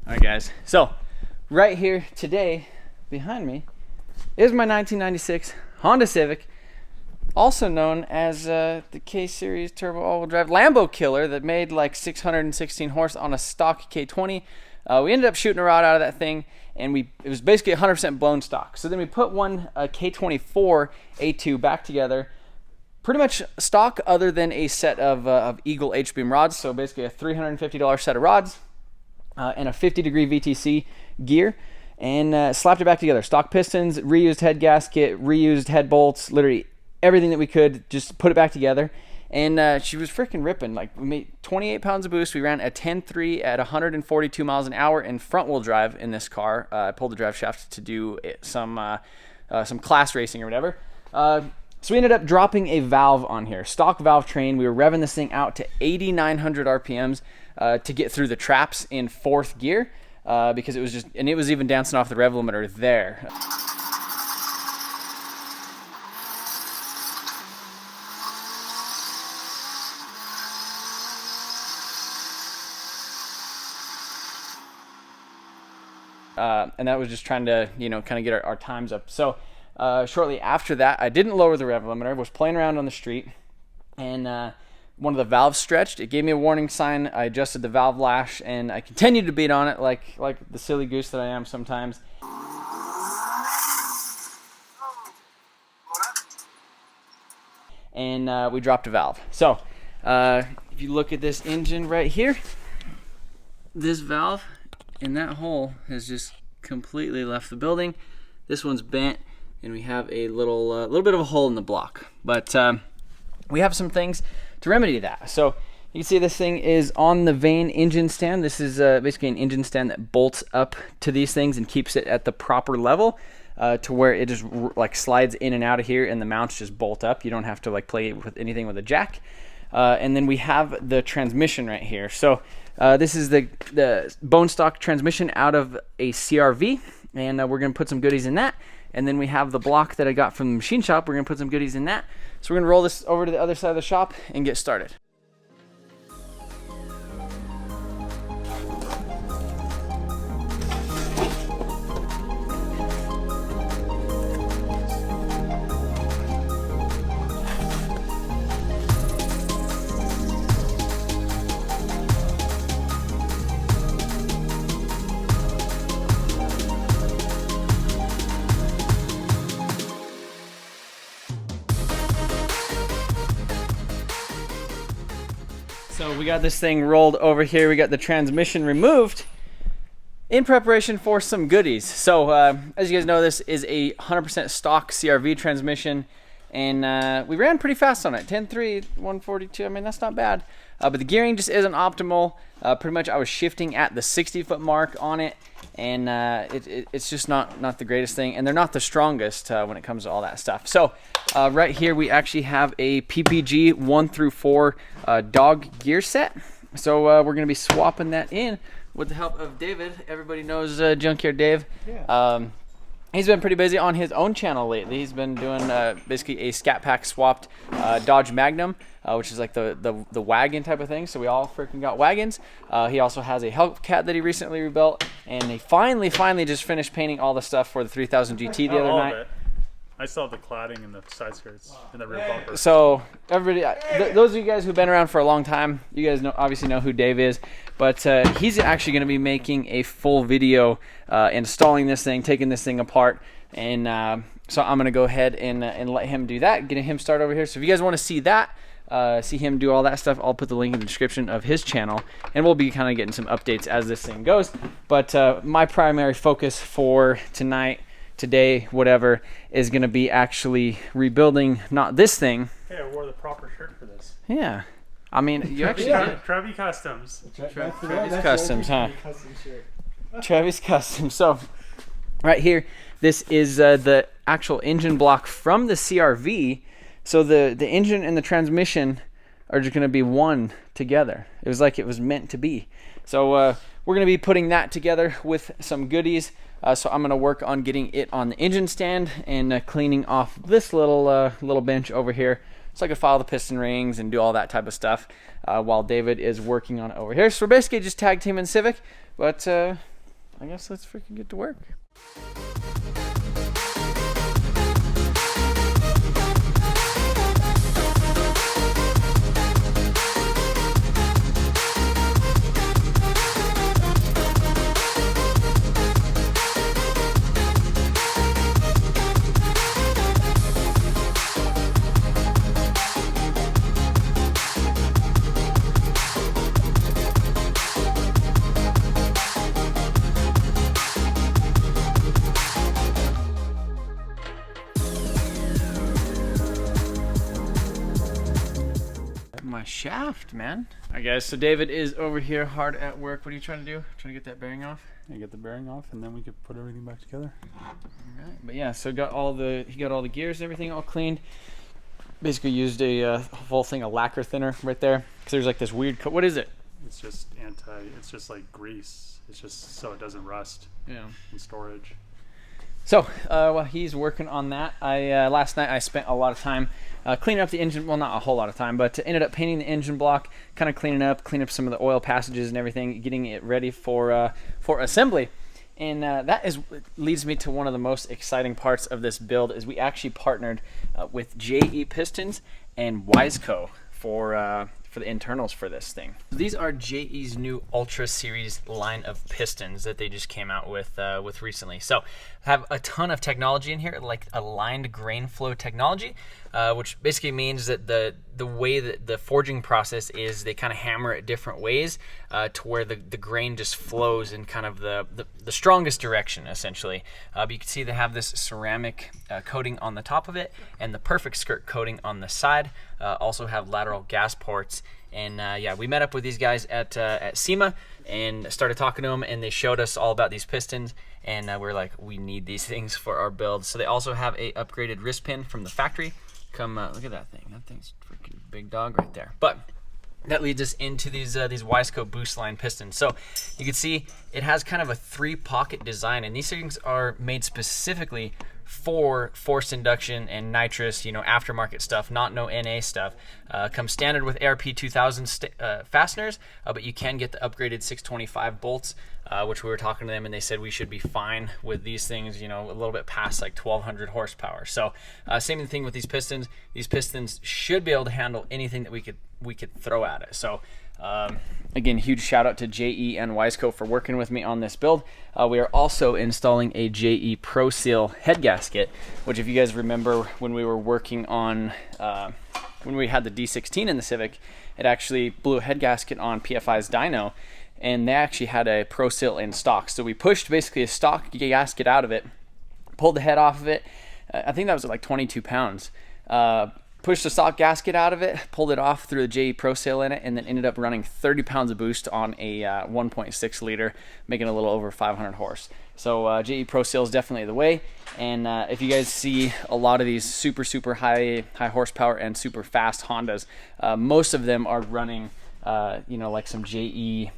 All right, guys. So right here today behind me is my 1996 Honda Civic, also known as the K-Series Turbo All-Wheel Drive Lambo Killer that made like 616 horse on a stock K20. We ended up shooting a rod out of that thing, and it was basically 100% blown stock. So then we put one K24 Awd back together, pretty much stock other than a set of Eagle H-beam rods. So basically a $350 set of rods and a 50-degree VTC gear, and slapped it back together. Stock pistons, reused head gasket, reused head bolts, literally everything that we could, just put it back together. And she was freaking ripping. Like, we made 28 pounds of boost. We ran a 10.3 at 142 miles an hour in front wheel drive in this car. I pulled the drive shaft to do some class racing or whatever. So we ended up dropping a valve on here, stock valve train. We were revving this thing out to 8,900 RPMs to get through the traps in fourth gear because it was just, and it was even dancing off the rev limiter there. And that was just trying to, kind of get our times up. So shortly after that, I didn't lower the rev limiter, was playing around on the street, and one of the valves stretched. It gave me a warning sign. I adjusted the valve lash, and I continued to beat on it like the silly goose that I am sometimes. And we dropped a valve. So if you look at this engine right here, this valve in that hole has just completely left the building. This one's bent, and we have a little bit of a hole in the block, but we have some things to remedy that. So you can see this thing is on the vane engine stand. This is basically an engine stand that bolts up to these things and keeps it at the proper level to where it just like slides in and out of here, and the mounts just bolt up. You don't have to like play with anything with a jack. And then we have the transmission right here. So this is the bone stock transmission out of a CRV, and we're going to put some goodies in that. And then we have the block that I got from the machine shop. We're going to put some goodies in that. So we're going to roll this over to the other side of the shop and get started. So we got this thing rolled over here. We got the transmission removed in preparation for some goodies. So as you guys know, this is a 100% stock CRV transmission, and we ran pretty fast on it. 10.3, 142. I mean, that's not bad. But the gearing just isn't optimal. Pretty much I was shifting at the 60-foot mark on it, and it's just not the greatest thing, and they're not the strongest when it comes to all that stuff. So right here we actually have a PPG 1 through 4 dog gear set. So we're going to be swapping that in with the help of David. Everybody knows Junkyard Dave. Yeah. He's been pretty busy on his own channel lately. He's been doing basically a Scat Pack swapped Dodge Magnum, which is like the wagon type of thing. So we all freaking got wagons. He also has a Hellcat that he recently rebuilt, and he finally just finished painting all the stuff for the 3000 GT the other night. I still have the cladding and the side skirts and the rear bumper. So everybody, those of you guys who've been around for a long time, you guys obviously know who Dave is. But he's actually going to be making a full video installing this thing, taking this thing apart, and so I'm going to go ahead and let him do that, getting him started over here. So if you guys want to see that, see him do all that stuff, I'll put the link in the description of his channel, and we'll be kind of getting some updates as this thing goes. But my primary focus for today, whatever, is going to be actually rebuilding, not this thing. Hey, I wore the proper shirt for this. Yeah. I mean, you actually did. Travis Customs. Travis Customs, huh? Travis Customs. So, right here, this is the actual engine block from the CRV. So the engine and the transmission are just going to be one together. It was like it was meant to be. So we're going to be putting that together with some goodies. So I'm going to work on getting it on the engine stand and cleaning off this little bench over here, so I could file the piston rings and do all that type of stuff while David is working on it over here. So we're basically just tag teaming Civic, but I guess let's freaking get to work. My shaft, man. All right, guys, so David is over here hard at work. What are you trying to do? Trying to get that bearing off? Yeah, get the bearing off, and then we could put everything back together. All right, but yeah, so he got all the gears and everything all cleaned. Basically used a whole thing of lacquer thinner right there, because there's like this weird what is it? It's just it's just like grease. It's just so it doesn't rust. Yeah. In storage. So while he's working on that, last night I spent a lot of time cleaning up the engine. Well, not a whole lot of time, but ended up painting the engine block, kind of cleaning up some of the oil passages and everything, getting it ready for assembly. And that leads me to one of the most exciting parts of this build is we actually partnered with Je Pistons and Wisecos for the internals for this thing. These are JE's new Ultra Series line of pistons that they just came out with recently. So have a ton of technology in here, like aligned grain flow technology, which basically means that the way that the forging process is, they kind of hammer it different ways to where the grain just flows in kind of the strongest direction, essentially. But you can see they have this ceramic coating on the top of it and the perfect skirt coating on the side. Also have lateral gas ports. And yeah, we met up with these guys at SEMA and started talking to them, and they showed us all about these pistons, and we're like, we need these things for our build. So they also have a upgraded wrist pin from the factory. Come look at that thing. That thing's freaking big dog right there. But that leads us into these Wisecos Boostline pistons. So you can see it has kind of a 3-pocket design, and these things are made specifically for forced induction and nitrous, aftermarket stuff, not no NA stuff. Comes standard with ARP 2000 fasteners, but you can get the upgraded 625 bolts, which we were talking to them, and they said we should be fine with these things, a little bit past like 1200 horsepower. So same thing with these pistons. These pistons should be able to handle anything that we could throw at it. So again, huge shout out to JE and Wisecos for working with me on this build. We are also installing a JE Pro Seal head gasket, which if you guys remember when we were working on, when we had the D16 in the Civic, it actually blew a head gasket on PFI's dyno, and they actually had a Pro Seal in stock. So we pushed basically a stock gasket out of it, pulled the head off of it. I think that was like 22 pounds. Pushed the stock gasket out of it, pulled it off, threw the JE Pro Seal in it, and then ended up running 30 pounds of boost on a 1.6 liter, making a little over 500 horse. So JE Pro Seal is definitely the way. And if you guys see a lot of these super high horsepower and super fast Hondas, most of them are running like some JE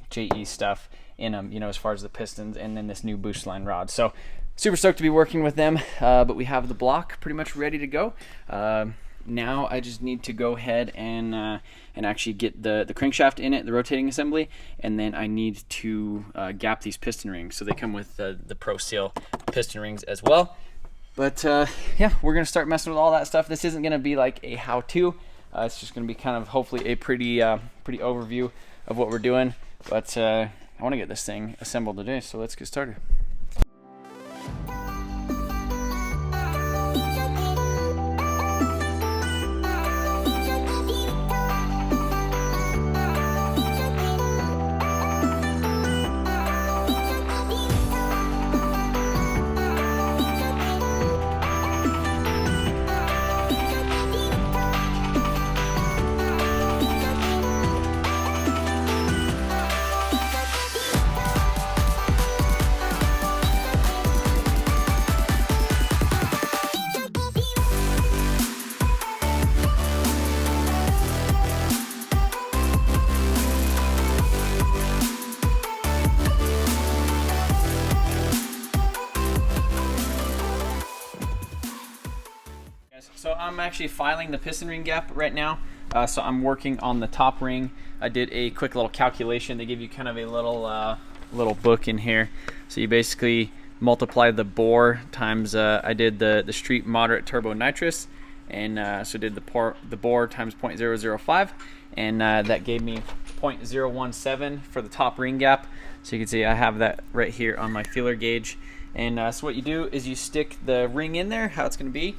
stuff in them, as far as the pistons, and then this new Boostline rod. So super stoked to be working with them, but we have the block pretty much ready to go. Now I just need to go ahead and actually get the crankshaft in it, the rotating assembly, and then I need to gap these piston rings. So they come with the Pro Seal piston rings as well. But yeah, we're gonna start messing with all that stuff. This isn't gonna be like a how-to. It's just gonna be kind of hopefully a pretty overview of what we're doing. But I want to get this thing assembled today, so let's get started. So I'm actually filing the piston ring gap right now. So I'm working on the top ring. I did a quick little calculation. They give you kind of a little little book in here. So you basically multiply the bore times, I did the street moderate turbo nitrous, and so did the bore times 0.005, and that gave me 0.017 for the top ring gap. So you can see I have that right here on my feeler gauge. And so what you do is you stick the ring in there, how it's going to be,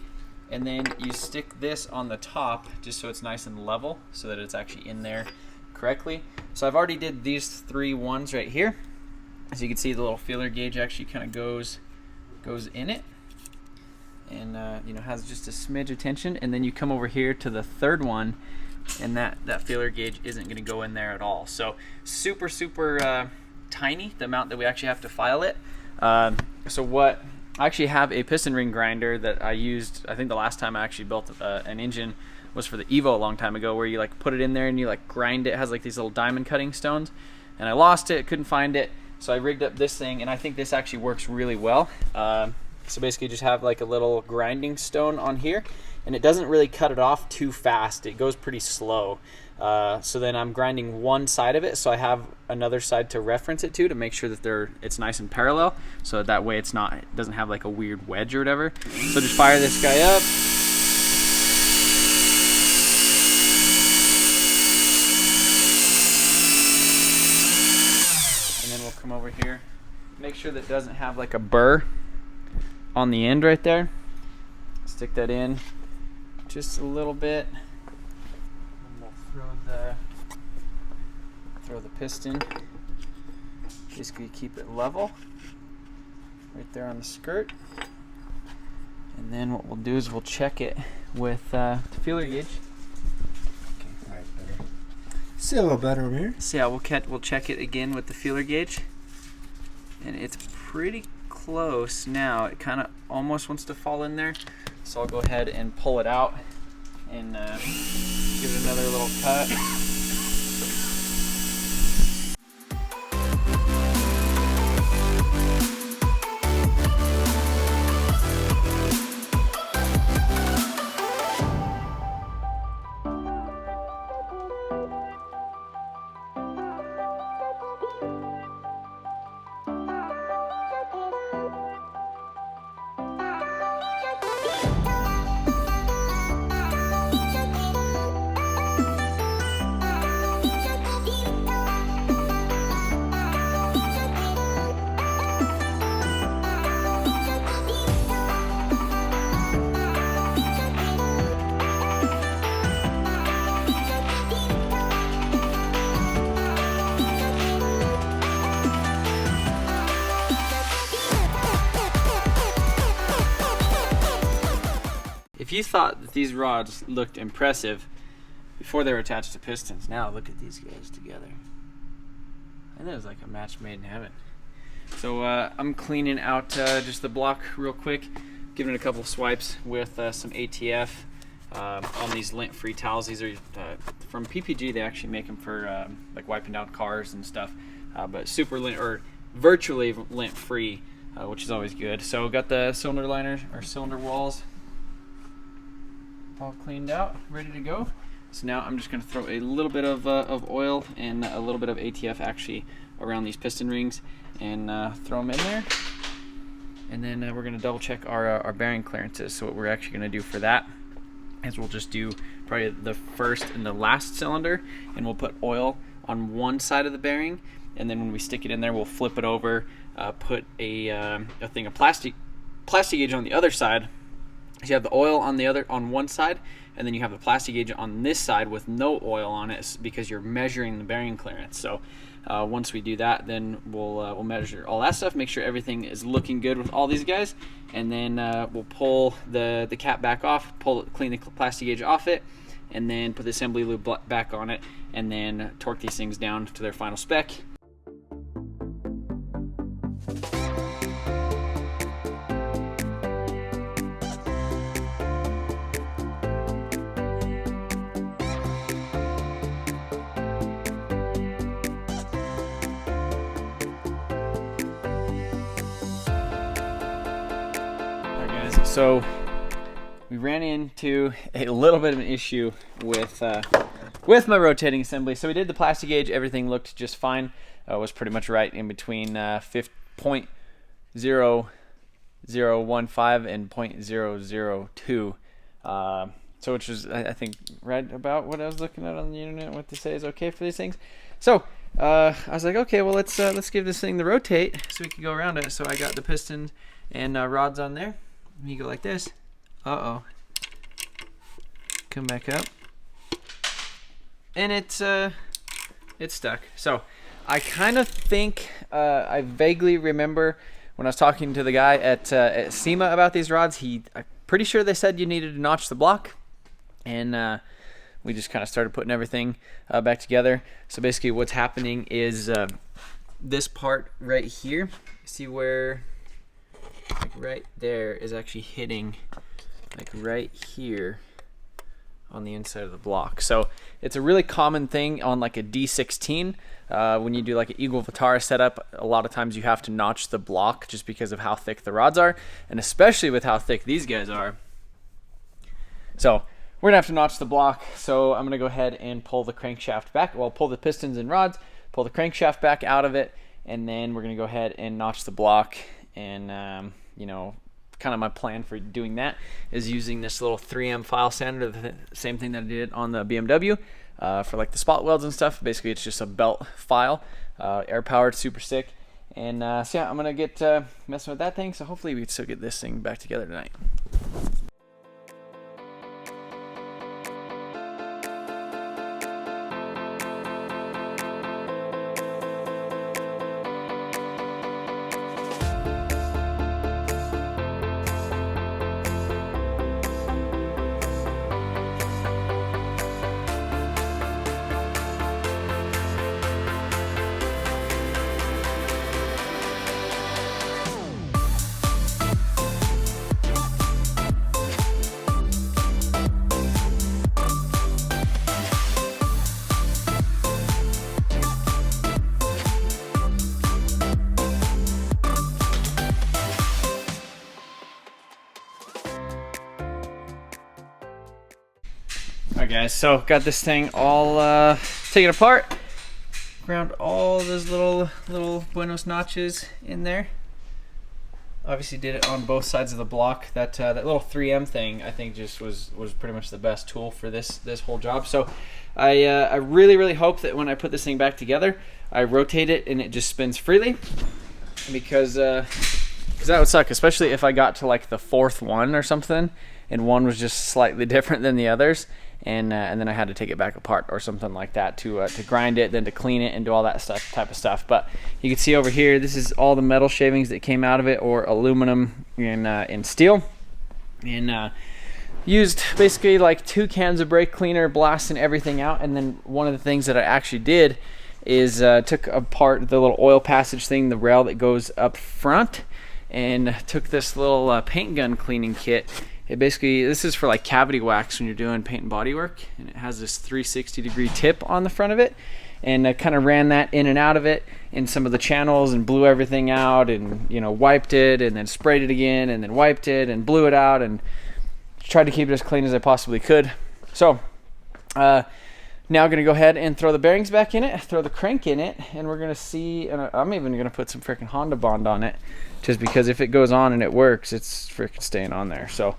and then you stick this on the top just so it's nice and level, so that it's actually in there correctly. So I've already did these 3 ones right here. As you can see, the little feeler gauge actually kind of goes in it, and you know, has just a smidge of tension. And then you come over here to the 3rd one, and that feeler gauge isn't going to go in there at all. So super tiny, the amount that we actually have to file it. So what, I actually have a piston ring grinder that I used, I think the last time I actually built an engine was for the Evo a long time ago, where you like put it in there and you like grind it. It has like these little diamond cutting stones, and I lost it, couldn't find it. So I rigged up this thing, and I think this actually works really well. So basically just have like a little grinding stone on here, and it doesn't really cut it off too fast. It goes pretty slow. So then I'm grinding one side of it, so I have another side to reference it to make sure that it's nice and parallel, so that way it doesn't have like a weird wedge or whatever. So just fire this guy up. And then we'll come over here, make sure that it doesn't have like a burr on the end right there. Stick that in just a little bit. Throw the piston, basically keep it level right there on the skirt. And then what we'll do is we'll check it with the feeler gauge. Okay, all right, better. See a little better over here. So yeah, we'll check it again with the feeler gauge, and it's pretty close now. It kind of almost wants to fall in there, so I'll go ahead and pull it out and give it another little cut. If you thought that these rods looked impressive before they were attached to pistons, now look at these guys together. I think it was like a match made in heaven. So I'm cleaning out just the block real quick, giving it a couple of swipes with some ATF on these lint-free towels. These are from PPG. They actually make them for like wiping down cars and stuff, but super lint, or virtually lint-free, which is always good. So got the cylinder liners or cylinder walls all cleaned out, ready to go. So now I'm just going to throw a little bit of oil and a little bit of ATF actually around these piston rings, and throw them in there. And then we're going to double check our bearing clearances. So what we're actually going to do for that is we'll just do probably the first and the last cylinder, and we'll put oil on one side of the bearing, and then when we stick it in there, we'll flip it over, put a thing of plastic gauge on the other side. So you have the oil on one side, and then you have the plastic gauge on this side with no oil on it, because you're measuring the bearing clearance. So once we do that, then we'll measure all that stuff, make sure everything is looking good with all these guys, and then we'll pull the cap back off, clean the plastic gauge off it, and then put the assembly lube back on it, and then torque these things down to their final spec. So we ran into a little bit of an issue with with my rotating assembly. So we did the plastic gauge. Everything looked just fine. Was pretty much right in between 0.0015 and 0.002. So which was, I think, right about what I was looking at on the internet, what they say is okay for these things. So I was like, okay, well, let's give this thing the rotate so we can go around it. So I got the pistons and rods on there. You go like this. Uh-oh. Come back up. And it's stuck. So I kind of think, I vaguely remember when I was talking to the guy at SEMA about these rods, I'm pretty sure they said you needed to notch the block. And we just kind of started putting everything back together. So basically what's happening is this part right here, see where, like right there is actually hitting like right here on the inside of the block. So it's a really common thing on like a D16. When you do like an Eagle Vitara setup, a lot of times you have to notch the block just because of how thick the rods are, and especially with how thick these guys are. So we're gonna have to notch the block. So I'm gonna go ahead and pull the crankshaft back. Well, pull the pistons and rods, pull the crankshaft back out of it, and then we're gonna go ahead and notch the block. And you know, kind of my plan for doing that is using this little 3M file sander, the same thing that I did on the BMW for like the spot welds and stuff. Basically, it's just a belt file, air powered, super sick. And so yeah, I'm gonna get messing with that thing. So hopefully we can still get this thing back together tonight. Alright guys, so got this thing all taken apart, ground all those little Buenos notches in there. Obviously did it on both sides of the block. That little 3M thing I think just was pretty much the best tool for this whole job. So I really hope that when I put this thing back together, I rotate it and it just spins freely, because that would suck, especially if I got to like the fourth one or something and one was just slightly different than the others, and then I had to take it back apart or something like that to grind it, then to clean it and do all that type of stuff. But you can see over here, this is all the metal shavings that came out of it, or aluminum and steel, and used basically like 2 cans of brake cleaner, blasting everything out. And then one of the things that I actually did is took apart the little oil passage thing, the rail that goes up front, and took this little paint gun cleaning kit. It basically, this is for like cavity wax when you're doing paint and body work, and it has this 360-degree tip on the front of it, and I kind of ran that in and out of it in some of the channels and blew everything out, and wiped it and then sprayed it again and then wiped it and blew it out and tried to keep it as clean as I possibly could. So now I'm gonna go ahead and throw the bearings back in it, throw the crank in it, and we're gonna see, and I'm even gonna put some freaking Honda Bond on it, just because if it goes on and it works, it's freaking staying on there. So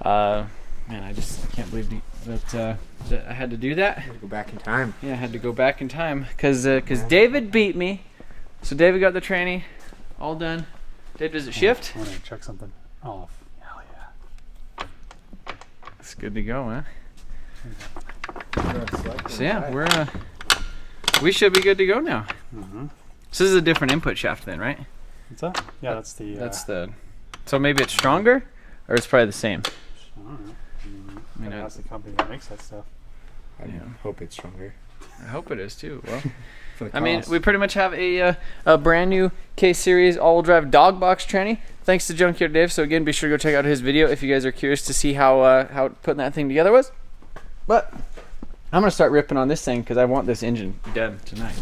man, I just can't believe that I had to do that. Had to go back in time. Yeah, I had to go back in time because David beat me. So David got the tranny all done. Dave, does it shift? I want to check something off. Hell yeah. It's good to go, huh? So So yeah, we should be good to go now. Mm-hmm. So this is a different input shaft then, right? What's that? Yeah, that's the. That's the. So maybe it's stronger, or it's probably the same. I don't know. I mean, that's the company that makes that stuff. I hope it's stronger. I hope it is too. Well, For the I mean, cost. we pretty much have a brand new K-Series all-wheel drive dog box tranny, thanks to Junkyard Dave. So again, be sure to go check out his video if you guys are curious to see how putting that thing together was. But I'm gonna start ripping on this thing because I want this engine dead tonight.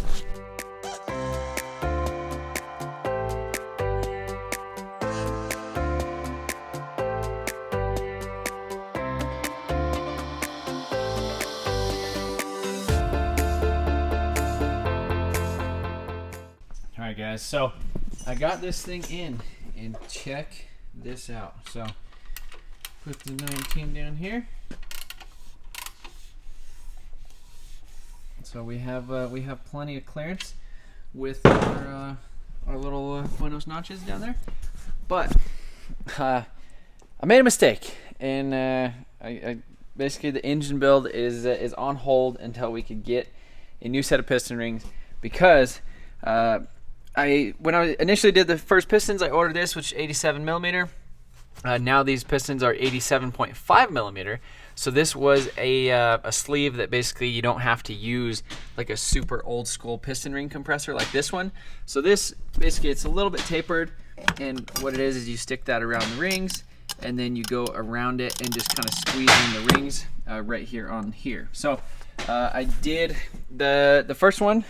Alright guys, so I got this thing in, and check this out. So put the 19 down here. So we have plenty of clearance with our little Buenos notches down there. But I made a mistake, and I basically the engine build is on hold until we could get a new set of piston rings, because when I initially did the first pistons, I ordered this, which is 87 millimeter. Now these pistons are 87.5 millimeter. So this was a sleeve that basically you don't have to use like a super old school piston ring compressor like this one. So this basically, it's a little bit tapered, and what it is you stick that around the rings, and then you go around it and just kind of squeeze in the rings right here on here. So I did the first one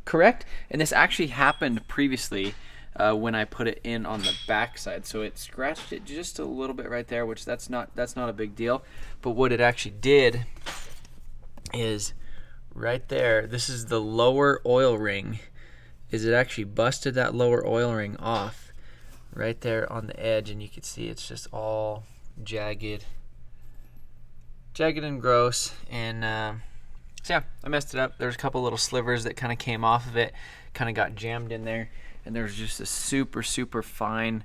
correct, and this actually happened previously when I put it in on the back side. So it scratched it just a little bit right there, which that's not a big deal. But what it actually did is right there, this is the lower oil ring, is it actually busted that lower oil ring off right there on the edge, and you can see it's just all jagged and gross. And so yeah, I messed it up. There's a couple little slivers that kind of came off of it, kind of got jammed in there, and there's just a super fine,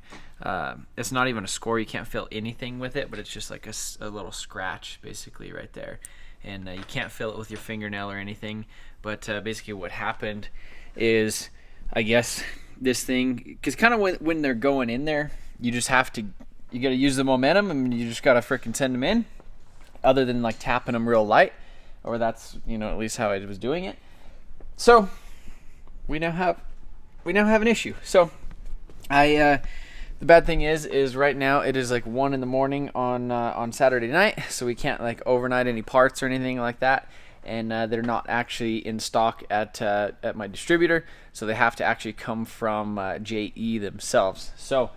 it's not even a score, you can't feel anything with it, but it's just like a little scratch basically right there, and you can't feel it with your fingernail or anything. But basically what happened is, I guess this thing, because kind of when they're going in there, you just have to, you got to use the momentum, and you just got to freaking send them in, other than like tapping them real light, or that's, you know, at least how I was doing it. So we now have an issue. So the bad thing is right now it is like 1 in the morning on Saturday night, so we can't like overnight any parts or anything like that, and they're not actually in stock at my distributor, so they have to actually come from JE themselves. So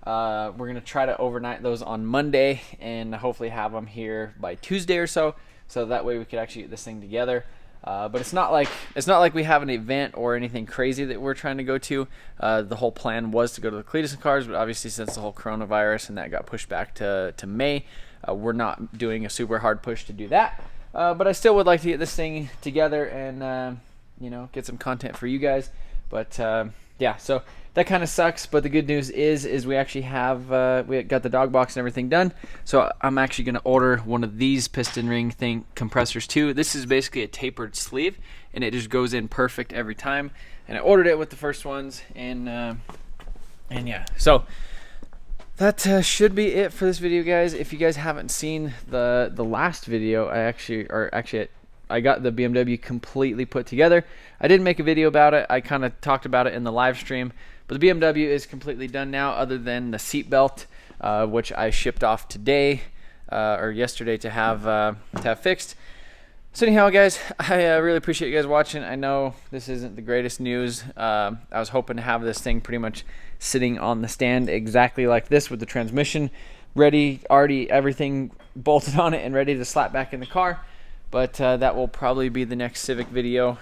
we're gonna try to overnight those on Monday, and hopefully have them here by Tuesday or so that way we could actually get this thing together. But it's not like we have an event or anything crazy that we're trying to go to. The whole plan was to go to the Cletus cars, but obviously since the whole coronavirus and that got pushed back to May, we're not doing a super hard push to do that. But I still would like to get this thing together and you know, get some content for you guys. But yeah, so that kind of sucks. But the good news is we actually have we got the dog box and everything done. So I'm actually going to order one of these piston ring compressors too. This is basically a tapered sleeve, and it just goes in perfect every time. And I ordered it with the first ones, and yeah. So that should be it for this video, guys. If you guys haven't seen the last video, I got the BMW completely put together. I didn't make a video about it. I kind of talked about it in the live stream. But the BMW is completely done now, other than the seat belt, which I shipped off today or yesterday to have fixed. So anyhow, guys, I really appreciate you guys watching. I know this isn't the greatest news. I was hoping to have this thing pretty much sitting on the stand exactly like this, with the transmission ready, already everything bolted on it and ready to slap back in the car. But that will probably be the next Civic video.